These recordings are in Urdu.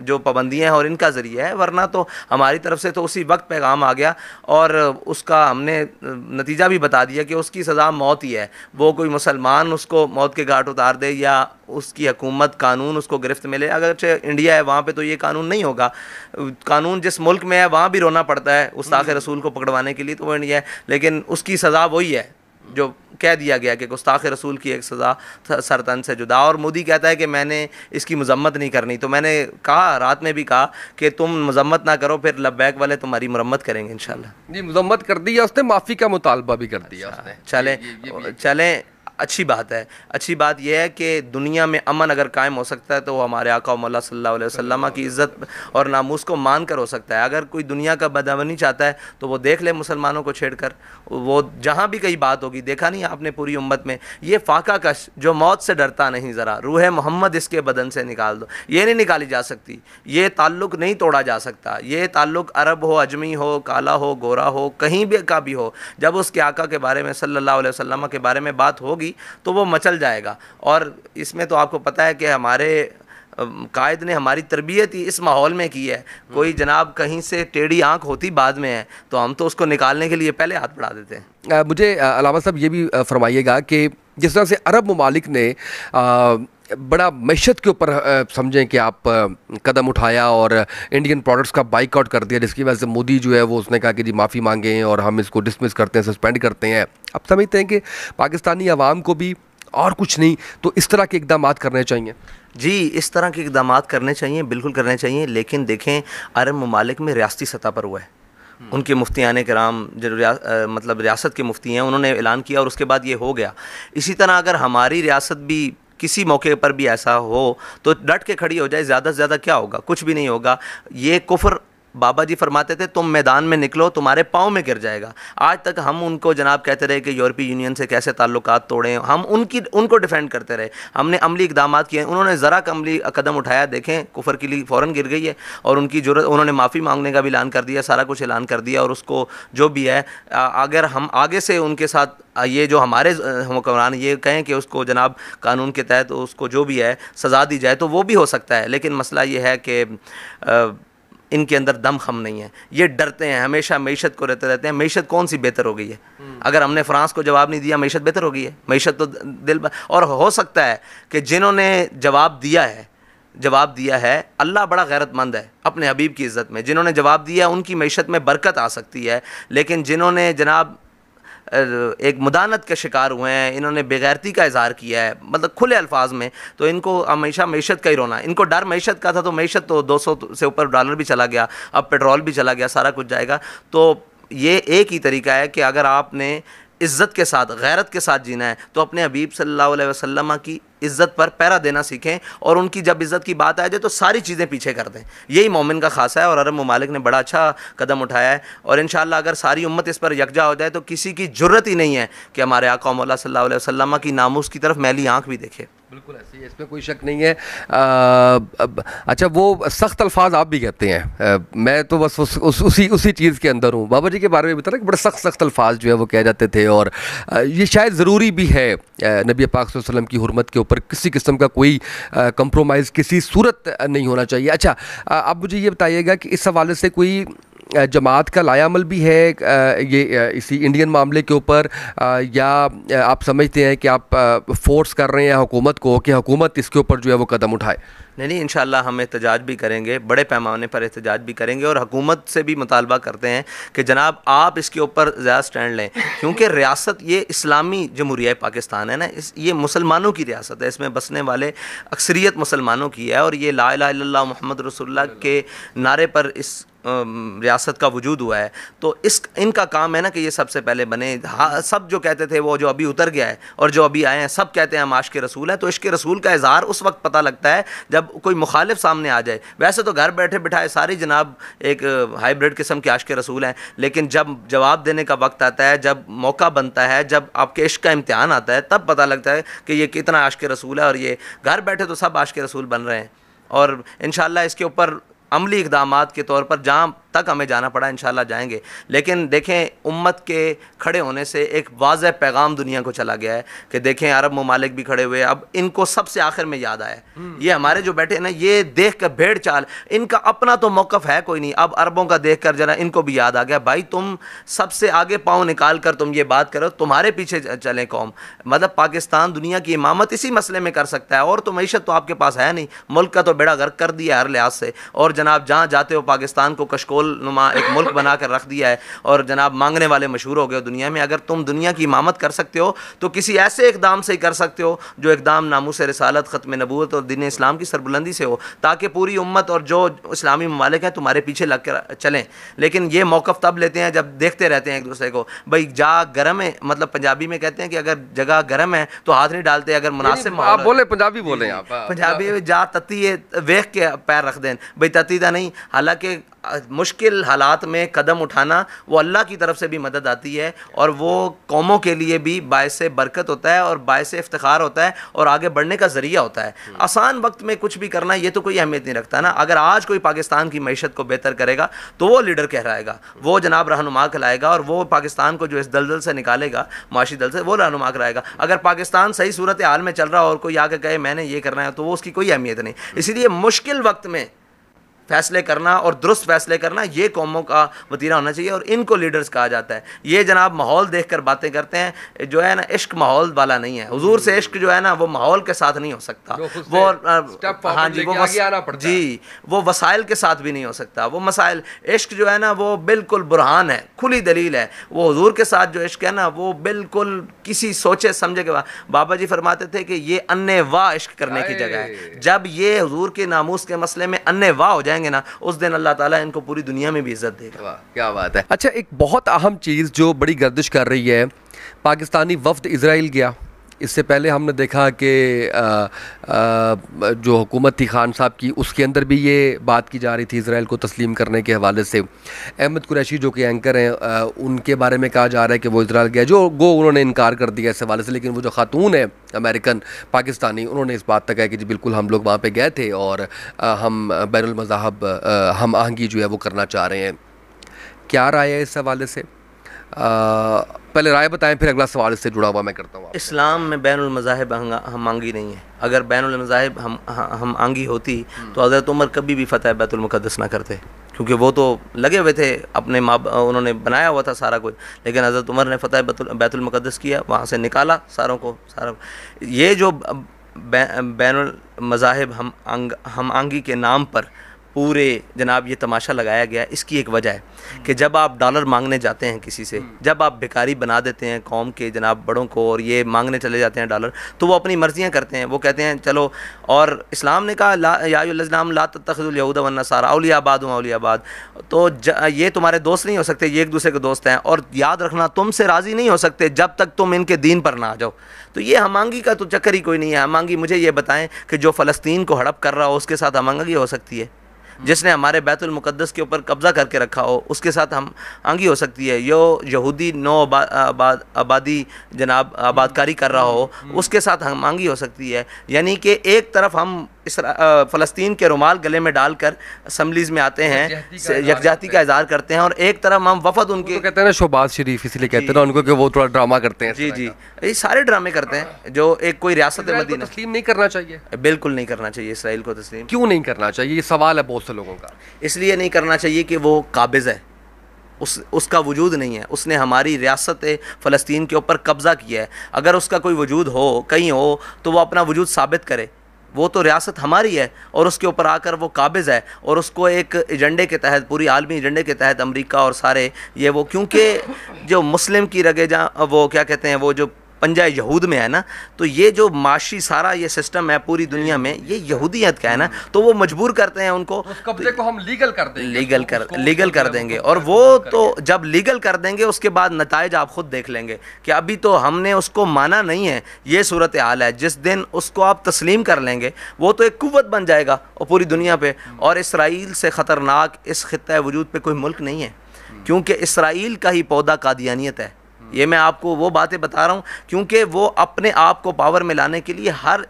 جو پابندیاں ہیں اور ان کا ذریعہ ہے، ورنہ تو ہماری طرف سے تو اسی وقت پیغام آ گیا اور اس کا ہم نے نتیجہ بھی بتا دیا کہ اس کی سزا موت ہی ہے. وہ کوئی مسلمان اس کو موت کے گھاٹ اتار دے یا اس کی حکومت قانون اس کو گرفت میں لے. اگرچہ انڈیا ہے وہاں پہ تو یہ قانون نہیں ہوگا، قانون جس ملک میں ہے وہاں بھی رونا پڑتا ہے گستاخ رسول کو پکڑوانے کے لیے، تو وہ انڈیا ہے، لیکن اس کی سزا وہی ہے جو کہہ دیا گیا کہ گستاخ رسول کی ایک سزا سرطن سے جدا. اور مودی کہتا ہے کہ میں نے اس کی مذمت نہیں کرنی. تو میں نے کہا، رات میں بھی کہا کہ تم مذمت نہ کرو، پھر لبیک والے تمہاری مرمت کریں گے انشاءاللہ. جی مذمت کر دی ہے اس نے، معافی کا مطالبہ بھی کر دیا اس نے. چلیں اچھی بات ہے. اچھی بات یہ ہے کہ دنیا میں امن اگر قائم ہو سکتا ہے تو وہ ہمارے آقا و مولا صلی اللہ علیہ وسلم کی عزت اور ناموس کو مان کر ہو سکتا ہے. اگر کوئی دنیا کا بدامنی چاہتا ہے تو وہ دیکھ لے مسلمانوں کو چھیڑ کر. وہ جہاں بھی کئی بات ہوگی، دیکھا نہیں آپ نے پوری امت میں یہ فاقہ کش جو موت سے ڈرتا نہیں، ذرا روح محمد اس کے بدن سے نکال دو، یہ نہیں نکالی جا سکتی. یہ تعلق نہیں توڑا جا سکتا. یہ تعلق عرب ہو، اجمی ہو، کالا ہو، گورا ہو، کہیں بھی کا بھی ہو، جب اس کے آقا کے بارے میں صلی اللہ علیہ وسلم کے بارے میں بات ہوگی تو وہ مچل جائے گا. اور اس میں تو آپ کو پتہ ہے کہ ہمارے قائد نے ہماری تربیت ہی اس ماحول میں کی ہے. کوئی جناب کہیں سے ٹیڑھی آنکھ ہوتی بعد میں ہے تو ہم تو اس کو نکالنے کے لیے پہلے ہاتھ بڑھا دیتے ہیں. مجھے علامہ صاحب یہ بھی فرمائیے گا کہ جس طرح سے عرب ممالک نے بڑا معیشت کے اوپر سمجھیں کہ آپ قدم اٹھایا اور انڈین پروڈکٹس کا بائک آؤٹ کر دیا، جس کی وجہ سے مودی جو ہے وہ اس نے کہا کہ جی معافی مانگیں اور ہم اس کو ڈسمس کرتے ہیں، سسپینڈ کرتے ہیں. اب سمجھتے ہیں کہ پاکستانی عوام کو بھی اور کچھ نہیں تو اس طرح کے اقدامات کرنے چاہیے. جی اس طرح کے اقدامات کرنے چاہیے، بالکل کرنے چاہیے. لیکن دیکھیں عرب ممالک میں ریاستی سطح پر ہوا ہے. ان کے مفتیان کرام جو مطلب ریاست کے مفتی ہیں، انہوں نے اعلان کیا اور اس کے بعد یہ ہو گیا. اسی طرح اگر ہماری ریاست بھی کسی موقع پر بھی ایسا ہو تو ڈٹ کے کھڑی ہو جائے. زیادہ سے زیادہ کیا ہوگا؟ کچھ بھی نہیں ہوگا. یہ کفر بابا جی فرماتے تھے تم میدان میں نکلو تمہارے پاؤں میں گر جائے گا. آج تک ہم ان کو جناب کہتے رہے کہ یورپی یونین سے کیسے تعلقات توڑیں، ہم ان کو ڈیفینڈ کرتے رہے. ہم نے عملی اقدامات کیے، انہوں نے ذرا عملی قدم اٹھایا، دیکھیں کفر کے لیے فوراً گر گئی ہے. اور ان کی جرت، انہوں نے معافی مانگنے کا بھی اعلان کر دیا، سارا کچھ اعلان کر دیا. اور اس کو جو بھی ہے اگر ہم آگے سے ان کے ساتھ یہ جو ہمارے حکمران یہ کہیں کہ اس کو جناب قانون کے تحت اس کو جو بھی ہے سزا دی جائے تو وہ بھی ہو سکتا ہے. لیکن مسئلہ یہ ہے کہ ان کے اندر دم خم نہیں ہے. یہ ڈرتے ہیں ہمیشہ، معیشت کو رہتے ہیں. معیشت کون سی بہتر ہو گئی ہے؟ اگر ہم نے فرانس کو جواب نہیں دیا، معیشت بہتر ہو گئی ہے؟ معیشت تو اور ہو سکتا ہے کہ جنہوں نے جواب دیا ہے اللہ بڑا غیرت مند ہے اپنے حبیب کی عزت میں. جنہوں نے جواب دیا ان کی معیشت میں برکت آ سکتی ہے. لیکن جنہوں نے جناب ایک مدانت کے شکار ہوئے ہیں، انہوں نے بےغیرتی کا اظہار کیا ہے مطلب کھلے الفاظ میں، تو ان کو ہمیشہ معیشت کا ہی رونا. ان کو ڈر معیشت کا تھا تو معیشت تو $200 سے اوپر ڈالر بھی چلا گیا، اب پیٹرول بھی چلا گیا، سارا کچھ جائے گا. تو یہ ایک ہی طریقہ ہے کہ اگر آپ نے عزت کے ساتھ، غیرت کے ساتھ جینا ہے تو اپنے حبیب صلی اللہ علیہ وسلم کی عزت پر پہرا دینا سیکھیں. اور ان کی جب عزت کی بات آ جائے تو ساری چیزیں پیچھے کر دیں. یہی مومن کا خاصہ ہے. اور عرب ممالک نے بڑا اچھا قدم اٹھایا ہے. اور انشاءاللہ اگر ساری امت اس پر یکجا ہو جائے تو کسی کی جرت ہی نہیں ہے کہ ہمارے آقا مولا صلی اللہ علیہ وسلم کی ناموس کی طرف میلی آنکھ بھی دیکھے. بالکل ایسے ہی، اس میں کوئی شک نہیں ہے. اچھا وہ سخت الفاظ آپ بھی کہتے ہیں، میں تو بس اسی چیز کے اندر ہوں. بابا جی کے بارے میں بتا رہا کہ بڑے سخت الفاظ جو ہے وہ کہہ جاتے تھے، اور یہ شاید ضروری بھی ہے. نبی پاک صلی اللہ علیہ وسلم کی حرمت کے اوپر کسی قسم کا کوئی کمپرومائز کسی صورت نہیں ہونا چاہیے. اچھا اب مجھے یہ بتائیے گا کہ اس حوالے سے کوئی جماعت کا لایا عمل بھی ہے یہ اسی انڈین معاملے کے اوپر، یا آپ سمجھتے ہیں کہ آپ فورس کر رہے ہیں حکومت کو کہ حکومت اس کے اوپر جو ہے وہ قدم اٹھائے؟ نہیں انشاءاللہ ہم احتجاج بھی کریں گے، بڑے پیمانے پر احتجاج بھی کریں گے. اور حکومت سے بھی مطالبہ کرتے ہیں کہ جناب آپ اس کے اوپر زیادہ سٹینڈ لیں. کیونکہ ریاست یہ اسلامی جمہوریہ پاکستان ہے نا، یہ مسلمانوں کی ریاست ہے. اس میں بسنے والے اکثریت مسلمانوں کی ہے. اور یہ لا الہ الا اللہ محمد رسول اللہ کے نعرے پر اس ریاست کا وجود ہوا ہے. تو ان کا کام ہے نا کہ یہ سب سے پہلے بنے. سب جو کہتے تھے وہ جو ابھی اتر گیا ہے اور جو ابھی آئے ہیں سب کہتے ہیں ہم عاشق رسول ہیں. تو عشق رسول کا اظہار اس وقت پتہ لگتا ہے جب کوئی مخالف سامنے آ جائے. ویسے تو گھر بیٹھے بٹھائے ساری جناب ایک ہائیبریڈ قسم کے عاشق رسول ہیں، لیکن جب جواب دینے کا وقت آتا ہے، جب موقع بنتا ہے، جب آپ کے عشق کا امتحان آتا ہے، تب پتہ لگتا ہے کہ یہ کتنا عاشق رسول ہے. اور یہ گھر بیٹھے تو سب عاشق رسول بن رہے ہیں. اور انشاءاللہ اس کے اوپر عملی اقدامات کے طور پر جہاں تک ہمیں جانا پڑا، انشاءاللہ جائیں گے. لیکن دیکھیں امت کے کھڑے ہونے سے ایک واضح پیغام دنیا کو چلا گیا ہے کہ دیکھیں عرب ممالک بھی کھڑے ہوئے. اب ان کو سب سے آخر میں یاد آیا یہ ہمارے جو بیٹھے ہیں نا، یہ دیکھ کر بھیڑ چال، ان کا اپنا تو موقف ہے کوئی نہیں. اب عربوں کا دیکھ کر ذرا ان کو بھی یاد آ گیا، بھائی تم سب سے آگے پاؤں نکال کر تم یہ بات کرو، تمہارے پیچھے چلیں قوم. مطلب پاکستان دنیا کی امامت اسی مسئلے میں کر سکتا ہے، اور تو معیشت تو آپ کے پاس ہے نہیں، ملک کا تو بیڑا غرق کر دیا ہے ہر لحاظ سے. اور جناب جہاں جاتے ہو پاکستان کو کشکول نما ایک ملک بنا کر رکھ دیا ہے، اور جناب مانگنے والے مشہور ہو گئے دنیا میں. اگر تم دنیا کی امامت کر سکتے ہو تو کسی ایسے اقدام سے ہی کر سکتے ہو جو اقدام ناموس رسالت، ختم نبوت اور دین اسلام کی سربلندی سے ہو، تاکہ پوری امت اور جو اسلامی ممالک ہیں تمہارے پیچھے لگ کر چلیں. لیکن یہ موقف تب لیتے ہیں جب دیکھتے رہتے ہیں ایک دوسرے کو، بھائی جا گرم ہے، مطلب پنجابی میں کہتے ہیں کہ اگر جگہ گرم ہے تو ہاتھ نہیں ڈالتے، اگر مناسب ماحول، آپ بولے پنجابی بولیں، آپ پنجابی میں جا تتی ہے ویخ کے پیر رکھ دیں، بھئی تتی دا نہیں. حالانکہ مشکل حالات میں قدم اٹھانا وہ اللہ کی طرف سے بھی مدد آتی ہے، اور وہ قوموں کے لیے بھی باعث برکت ہوتا ہے اور باعث افتخار ہوتا ہے اور آگے بڑھنے کا ذریعہ ہوتا ہے. آسان وقت میں کچھ بھی کرنا یہ تو کوئی اہمیت نہیں رکھتا نا. اگر آج کوئی پاکستان کی معیشت کو بہتر کرے گا تو وہ لیڈر کہلائے گا، وہ جناب رہنما کہلائے گا، اور وہ پاکستان کو جو اس دلدل سے نکالے گا، معاشی دل سے، وہ رہنما کرائے گا. اگر پاکستان صحیح صورت حال میں چل رہا اور کوئی آ کے کہے میں نے یہ کرنا ہے تو وہ اس کی کوئی اہمیت نہیں. اسی لیے مشکل وقت میں فیصلے کرنا اور درست فیصلے کرنا یہ قوموں کا وتیرہ ہونا چاہیے، اور ان کو لیڈرز کہا جاتا ہے. یہ جناب ماحول دیکھ کر باتیں کرتے ہیں، جو ہے نا عشق ماحول والا نہیں ہے. حضور سے عشق جو ہے نا وہ ماحول کے ساتھ نہیں ہو سکتا، وہ ہاں جی وہ وسائل کے ساتھ بھی نہیں ہو سکتا. وہ مسائل عشق جو ہے نا وہ بالکل برہان ہے، کھلی دلیل ہے. وہ حضور کے ساتھ جو عشق ہے نا وہ بالکل کسی سوچے سمجھے کے بعد. بابا جی فرماتے تھے کہ یہ انے واہ عشق کرنے کی جگہ ہے. جب یہ حضور کے ناموس کے مسئلے میں انے واہ ہو جائیں گے نا، اس دن اللہ تعالیٰ ان کو پوری دنیا میں بھی عزت دے گا. کیا بات ہے. اچھا، ایک بہت اہم چیز جو بڑی گردش کر رہی ہے، پاکستانی وفد اسرائیل گیا. اس سے پہلے ہم نے دیکھا کہ جو حکومت تھی خان صاحب کی، اس کے اندر بھی یہ بات کی جا رہی تھی اسرائیل کو تسلیم کرنے کے حوالے سے. احمد قریشی جو کہ اینکر ہیں، ان کے بارے میں کہا جا رہا ہے کہ وہ اسرائیل گیا، جو انہوں نے انکار کر دیا اس حوالے سے. لیکن وہ جو خاتون ہے امریکن پاکستانی، انہوں نے اس بات تک کہا کہ جی بالکل ہم لوگ وہاں پہ گئے تھے اور ہم بین المذاہب ہم آہنگی جو ہے وہ کرنا چاہ رہے ہیں. کیا رائے ہے اس حوالے سے؟ پہلے رائے بتائیں، پھر اگلا سوال اس سے جڑا ہوا میں کرتا ہوں. اسلام میں بین المذاہب ہم آنگی نہیں ہے. اگر بین المذاہب ہم آنگی ہوتی تو حضرت عمر کبھی بھی فتح بیت المقدس نہ کرتے، کیونکہ وہ تو لگے ہوئے تھے اپنے انہوں نے بنایا ہوا تھا سارا کچھ. لیکن حضرت عمر نے فتح بیت المقدس کیا، وہاں سے نکالا ساروں کو. یہ جو بین المذاہب ہم آنگی کے نام پر پورے جناب یہ تماشا لگایا گیا، اس کی ایک وجہ ہے کہ جب آپ ڈالر مانگنے جاتے ہیں کسی سے، جب آپ بھکاری بنا دیتے ہیں قوم کے جناب بڑوں کو اور یہ مانگنے چلے جاتے ہیں ڈالر، تو وہ اپنی مرضیاں کرتے ہیں. وہ کہتے ہیں چلو، اور اسلام نے کہا یا ایھا الذین لا تتخذوا اليہود والنصارى اولیاء بعضهم اولیاء بعض، تو یہ تمہارے دوست نہیں ہو سکتے، یہ ایک دوسرے کے دوست ہیں. اور یاد رکھنا تم سے راضی نہیں ہو سکتے جب تک تم ان کے دین پر نہ آ جاؤ. تو یہ ہم آنگی کا تو چکر ہی کوئی نہیں ہے. ہم آنگی مجھے یہ بتائیں کہ جو فلسطین کو ہڑپ کر رہا ہو اس کے ساتھ ہم آنگی ہو سکتی ہے؟ جس نے ہمارے بیت المقدس کے اوپر قبضہ کر کے رکھا ہو اس کے ساتھ ہم آنگی ہو سکتی ہے؟ یہودی نو آبادی جناب آبادکاری کر رہا ہو اس کے ساتھ ہم آنگی ہو سکتی ہے؟ یعنی کہ ایک طرف ہم فلسطین کے رومال گلے میں ڈال کر اسمبلیز میں آتے ہیں، یکجہتی کا اظہار کرتے ہیں، اور ایک طرف ہم وفد ان کے کہتے ہیں نا شہباز شریف، اس لیے کہتے ہیں ان کو کہ وہ تھوڑا ڈرامہ کرتے ہیں. جی یہ سارے ڈرامے کرتے ہیں. جو ایک کوئی ریاست مدینہ تسلیم نہیں کرنا چاہیے، بالکل نہیں کرنا چاہیے اسرائیل کو تسلیم. کیوں نہیں کرنا چاہیے؟ یہ سوال ہے بہت سے لوگوں کا. اس لیے نہیں کرنا چاہیے کہ وہ قابض ہے، اس کا وجود نہیں ہے. اس نے ہماری ریاست فلسطین کے اوپر قبضہ کیا ہے. اگر اس کا کوئی وجود ہو کہیں ہو تو وہ اپنا وجود ثابت کرے. وہ تو ریاست ہماری ہے اور اس کے اوپر آ کر وہ قابض ہے، اور اس کو ایک ایجنڈے کے تحت، پوری عالمی ایجنڈے کے تحت امریکہ اور سارے یہ وہ، کیونکہ جو مسلم کی رگے جہاں وہ کیا کہتے ہیں، وہ جو پنجہ یہود میں ہے نا، تو یہ جو معاشی سارا یہ سسٹم ہے پوری دنیا میں یہ یہودیت کا ہے نا، تو وہ مجبور کرتے ہیں ان کو، اس قبضے کو ہم لیگل کر دیں گے، لیگل کر دیں گے. اور وہ تو جب لیگل کر دیں گے اس کے بعد نتائج آپ خود دیکھ لیں گے کہ ابھی تو ہم نے اس کو مانا نہیں ہے. یہ صورتحال ہے. جس دن اس کو آپ تسلیم کر لیں گے وہ تو ایک قوت بن جائے گا اور پوری دنیا پہ. اور اسرائیل سے خطرناک اس خطہ وجود پہ کوئی ملک نہیں ہے، کیونکہ اسرائیل کا ہی پودا قادیانیت ہے. یہ میں آپ کو وہ باتیں بتا رہا ہوں کیونکہ وہ اپنے آپ کو پاور میں لانے کے لیے ہر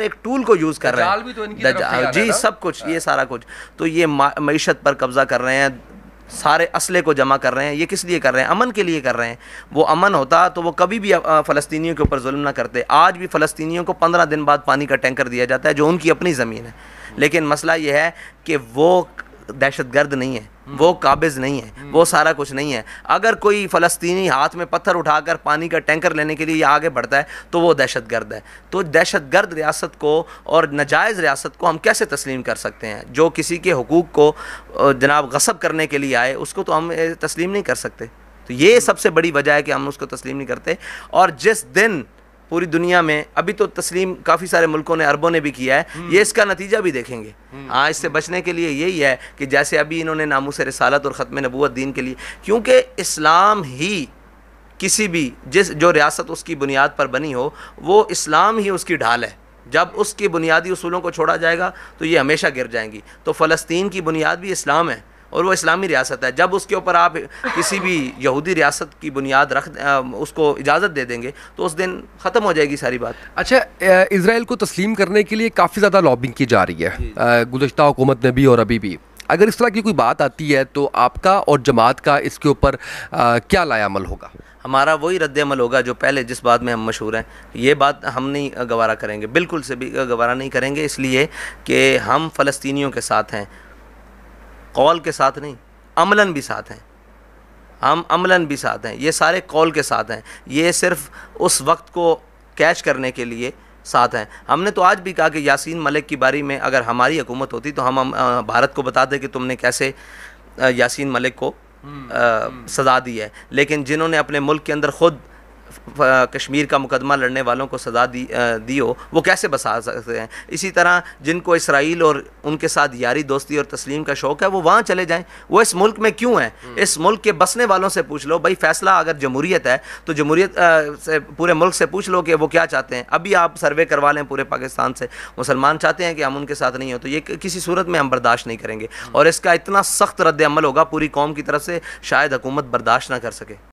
ایک ٹول کو یوز کر رہے ہیں. جی سب کچھ، یہ سارا کچھ. تو یہ معیشت پر قبضہ کر رہے ہیں. سارے اسلحے کو جمع کر رہے ہیں. یہ کس لیے کر رہے ہیں؟ امن کے لیے کر رہے ہیں. وہ امن ہوتا تو وہ کبھی بھی فلسطینیوں کے اوپر ظلم نہ کرتے. آج بھی فلسطینیوں کو 15 دن بعد پانی کا ٹینکر دیا جاتا ہے جو ان کی اپنی زمین ہے. لیکن مسئلہ یہ ہے کہ وہ دہشت گرد نہیں ہے, وہ قابض نہیں ہے, وہ سارا کچھ نہیں ہے. اگر کوئی فلسطینی ہاتھ میں پتھر اٹھا کر پانی کا ٹینکر لینے کے لیے یہ آگے بڑھتا ہے تو وہ دہشت گرد ہے. تو دہشت گرد ریاست کو اور ناجائز ریاست کو ہم کیسے تسلیم کر سکتے ہیں؟ جو کسی کے حقوق کو جناب غصب کرنے کے لیے آئے اس کو تو ہم تسلیم نہیں کر سکتے. تو یہ سب سے بڑی وجہ ہے کہ ہم اس کو تسلیم نہیں کرتے. اور جس دن پوری دنیا میں, ابھی تو تسلیم کافی سارے ملکوں نے, عربوں نے بھی کیا ہے, یہ اس کا نتیجہ بھی دیکھیں گے. ہاں, اس سے بچنے کے لیے یہی ہے کہ جیسے ابھی انہوں نے ناموس رسالت اور ختم نبوت دین کے لیے, کیونکہ اسلام ہی کسی بھی جو ریاست اس کی بنیاد پر بنی ہو وہ اسلام ہی اس کی ڈھال ہے. جب اس کی بنیادی اصولوں کو چھوڑا جائے گا تو یہ ہمیشہ گر جائیں گی. تو فلسطین کی بنیاد بھی اسلام ہے اور وہ اسلامی ریاست ہے. جب اس کے اوپر آپ کسی بھی یہودی ریاست کی بنیاد اس کو اجازت دے دیں گے تو اس دن ختم ہو جائے گی ساری بات. اچھا, اسرائیل کو تسلیم کرنے کے لیے کافی زیادہ لابنگ کی جا رہی ہے گزشتہ حکومت میں بھی اور ابھی بھی. اگر اس طرح کی کوئی بات آتی ہے تو آپ کا اور جماعت کا اس کے اوپر کیا لائے عمل ہوگا؟ ہمارا وہی رد عمل ہوگا جو پہلے جس بات میں ہم مشہور ہیں. یہ بات ہم نہیں گوارا کریں گے, بالکل سے بھی گوارا نہیں کریں گے, اس لیے کہ ہم فلسطینیوں کے ساتھ ہیں, قول کے ساتھ نہیں, عملاً بھی ساتھ ہیں. ہم عملاً بھی ساتھ ہیں, یہ سارے قول کے ساتھ ہیں. یہ صرف اس وقت کو کیچ کرنے کے لیے ساتھ ہیں. ہم نے تو آج بھی کہا کہ یاسین ملک کی باری میں اگر ہماری حکومت ہوتی تو ہم بھارت کو بتا دیں کہ تم نے کیسے یاسین ملک کو سزا دی ہے. لیکن جنہوں نے اپنے ملک کے اندر خود کشمیر کا مقدمہ لڑنے والوں کو سزا دی ہو وہ کیسے بسا سکتے ہیں؟ اسی طرح جن کو اسرائیل اور ان کے ساتھ یاری دوستی اور تسلیم کا شوق ہے وہ وہاں چلے جائیں. وہ اس ملک میں کیوں ہیں؟ اس ملک کے بسنے والوں سے پوچھ لو بھائی. فیصلہ اگر جمہوریت ہے تو جمہوریت سے پورے ملک سے پوچھ لو کہ وہ کیا چاہتے ہیں. ابھی آپ سروے کروا لیں پورے پاکستان سے, مسلمان چاہتے ہیں کہ ہم ان کے ساتھ نہیں ہوں. تو یہ کسی صورت میں ہم برداشت نہیں کریں گے, اور اس کا اتنا سخت رد عمل ہوگا پوری قوم کی طرف سے شاید حکومت برداشت نہ کر سکے.